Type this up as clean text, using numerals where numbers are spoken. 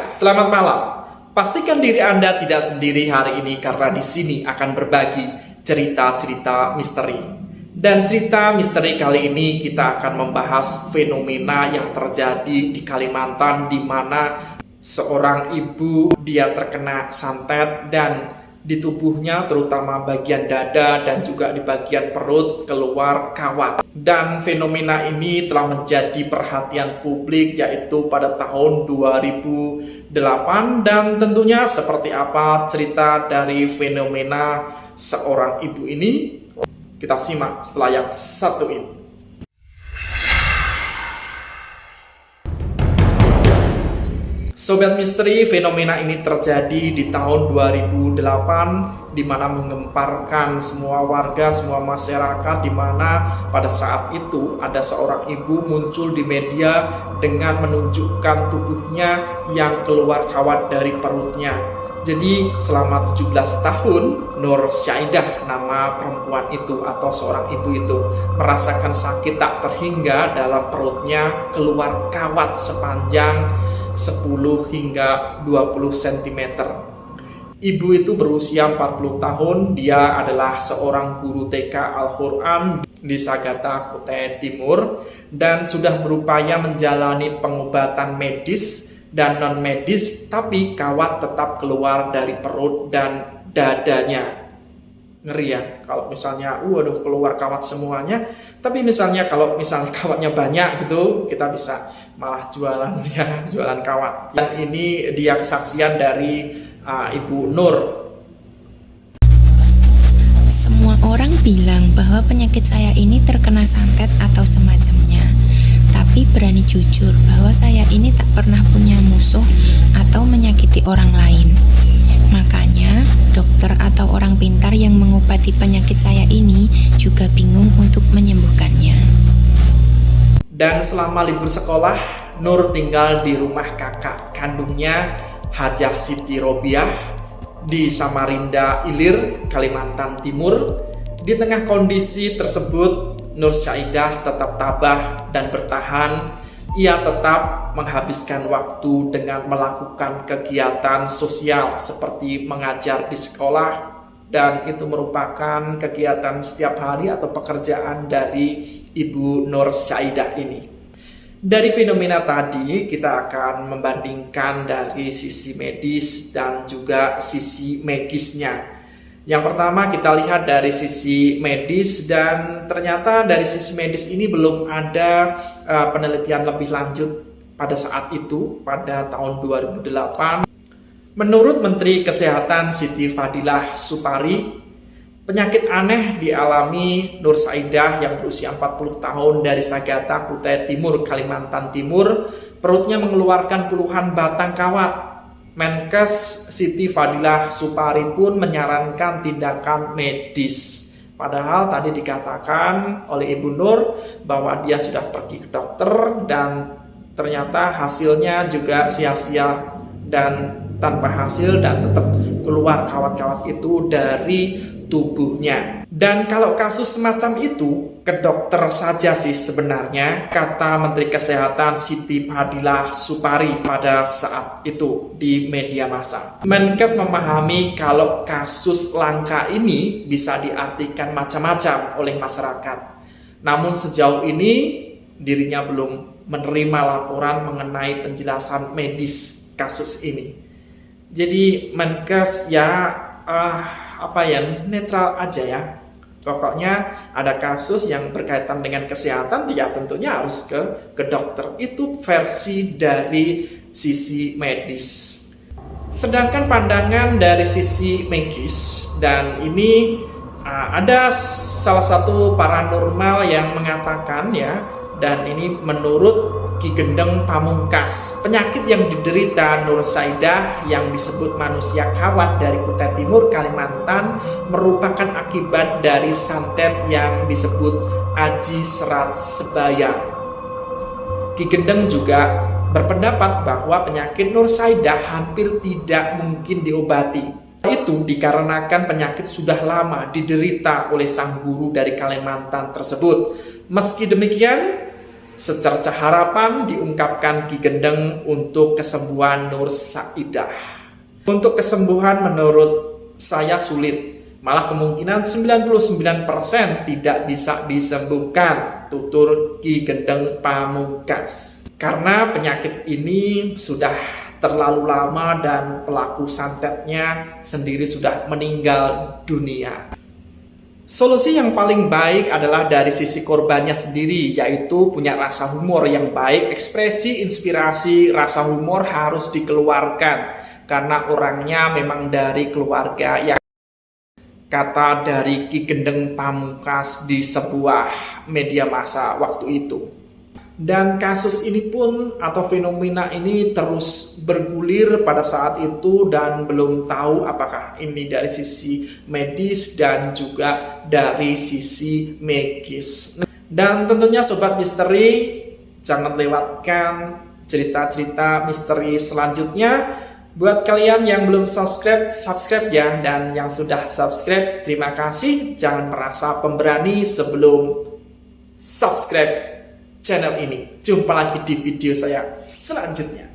selamat malam. Pastikan diri Anda tidak sendiri hari ini karena di sini akan berbagi cerita-cerita misteri. Dan cerita misteri kali ini kita akan membahas fenomena yang terjadi di Kalimantan di mana seorang ibu dia terkena santet dan di tubuhnya terutama bagian dada dan juga di bagian perut keluar kawat. Dan fenomena ini telah menjadi perhatian publik yaitu pada tahun 2008 dan tentunya seperti apa cerita dari fenomena seorang ibu ini kita simak setelah yang satu ini. Sobat Misteri, fenomena ini terjadi di tahun 2008 di mana menggemparkan semua warga, semua masyarakat, di mana pada saat itu ada seorang ibu muncul di media dengan menunjukkan tubuhnya yang keluar kawat dari perutnya. Jadi selama 17 tahun Nur Syaidah nama perempuan itu atau seorang ibu itu merasakan sakit tak terhingga dalam perutnya, keluar kawat sepanjang 10 hingga 20 cm. Ibu itu berusia 40 tahun, dia adalah seorang guru TK Al-Quran di Sagata, Kutai Timur, dan sudah berupaya menjalani pengobatan medis dan non-medis, tapi kawat tetap keluar dari perut dan dadanya. Ngeri ya, kalau misalnya waduh keluar kawat semuanya, tapi misalnya kalau misalnya kawatnya banyak gitu, kita bisa malah jualan ya, jualan kawat. Dan ini dia kesaksian dari Ibu Nur. Semua orang bilang bahwa penyakit saya ini terkena santet atau semacamnya, tapi berani jujur bahwa saya ini tak pernah punya musuh atau menyakiti orang lain. Makanya dokter atau orang pintar yang mengobati penyakit saya ini juga bingung untuk menyembuhkannya. Dan selama libur sekolah, Nur tinggal di rumah kakak kandungnya Hajah Siti Robiah di Samarinda Ilir, Kalimantan Timur. Di tengah kondisi tersebut, Nur Syaidah tetap tabah dan bertahan. Ia tetap menghabiskan waktu dengan melakukan kegiatan sosial seperti mengajar di sekolah, dan itu merupakan kegiatan setiap hari atau pekerjaan dari Ibu Nur Syaidah ini. Dari fenomena tadi kita akan membandingkan dari sisi medis dan juga sisi magisnya. Yang pertama kita lihat dari sisi medis, dan ternyata dari sisi medis ini belum ada penelitian lebih lanjut pada saat itu, pada tahun 2008. Menurut Menteri Kesehatan Siti Fadilah Supari, penyakit aneh dialami Nur Syaidah yang berusia 40 tahun dari Sagata, Kutai Timur, Kalimantan Timur. Perutnya mengeluarkan puluhan batang kawat. Menkes Siti Fadilah Supari pun menyarankan tindakan medis. Padahal tadi dikatakan oleh Ibu Nur bahwa dia sudah pergi ke dokter dan ternyata hasilnya juga sia-sia dan tanpa hasil, dan tetap keluar kawat-kawat itu dari tubuhnya. Dan kalau kasus semacam itu ke dokter saja sih sebenarnya, kata Menteri Kesehatan Siti Fadilah Supari pada saat itu di media massa. Menkes memahami kalau kasus langka ini bisa diartikan macam-macam oleh masyarakat. Namun sejauh ini dirinya belum menerima laporan mengenai penjelasan medis kasus ini. Jadi Menkes netral aja ya. Pokoknya ada kasus yang berkaitan dengan kesehatan, ya tentunya harus ke dokter. Itu versi dari sisi medis. Sedangkan pandangan dari sisi magis, dan ini ada salah satu paranormal yang mengatakan ya, dan ini menurut Ki Gendeng Pamungkas, penyakit yang diderita Nur Syaidah yang disebut manusia kawat dari Kutai Timur, Kalimantan merupakan akibat dari santet yang disebut Aji Serat Sebaya. Ki Gendeng juga berpendapat bahwa penyakit Nur Syaidah hampir tidak mungkin diobati. Itu dikarenakan penyakit sudah lama diderita oleh sang guru dari Kalimantan tersebut. Meski demikian, Secerca harapan diungkapkan Ki Gendeng untuk kesembuhan Nur Saidah. Untuk kesembuhan menurut saya sulit, malah kemungkinan 99% tidak bisa disembuhkan, tutur Ki Gendeng Pamungkas. Karena penyakit ini sudah terlalu lama dan pelaku santetnya sendiri sudah meninggal dunia. Solusi yang paling baik adalah dari sisi korbannya sendiri, yaitu punya rasa humor yang baik. Ekspresi, inspirasi, rasa humor harus dikeluarkan karena orangnya memang dari keluarga yang, kata dari Ki Gendeng Pamungkas di sebuah media massa waktu itu. Dan kasus ini pun atau fenomena ini terus bergulir pada saat itu dan belum tahu apakah ini dari sisi medis dan juga dari sisi magis. Dan tentunya Sobat Misteri, jangan lewatkan cerita-cerita misteri selanjutnya. Buat kalian yang belum subscribe, subscribe ya. Dan yang sudah subscribe, terima kasih. Jangan merasa pemberani sebelum subscribe channel ini. Jumpa lagi di video saya selanjutnya.